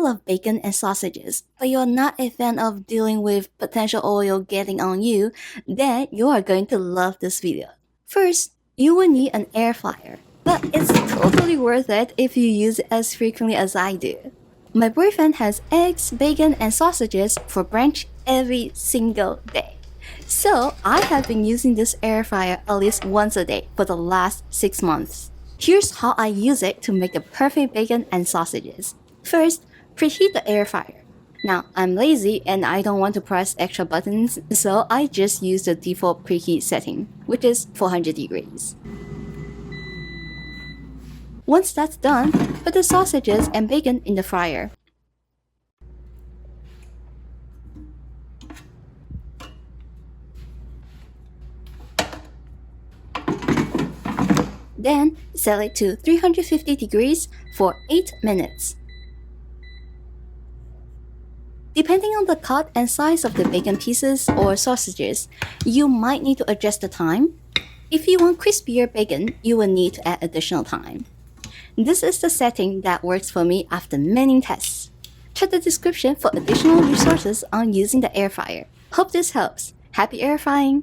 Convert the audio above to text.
love bacon and sausages, but you're not a fan of dealing with potential oil getting on you, then you are going to love this video. First, you will need an air fryer, but it's totally worth it if you use it as frequently as I do. My boyfriend has eggs, bacon, and sausages for brunch every single day. So I have been using this air fryer at least once a day for the last 6 months. Here's how I use it to make the perfect bacon and sausages. First, preheat the air fryer. Now, I'm lazy and I don't want to press extra buttons, so I just use the default preheat setting, which is 400 degrees. Once that's done, put the sausages and bacon in the fryer. Then, set it to 350 degrees for 8 minutes. Depending on the cut and size of the bacon pieces or sausages, you might need to adjust the time. If you want crispier bacon, you will need to add additional time. This is the setting that works for me after many tests. Check the description for additional resources on using the air fryer. Hope this helps. Happy air frying!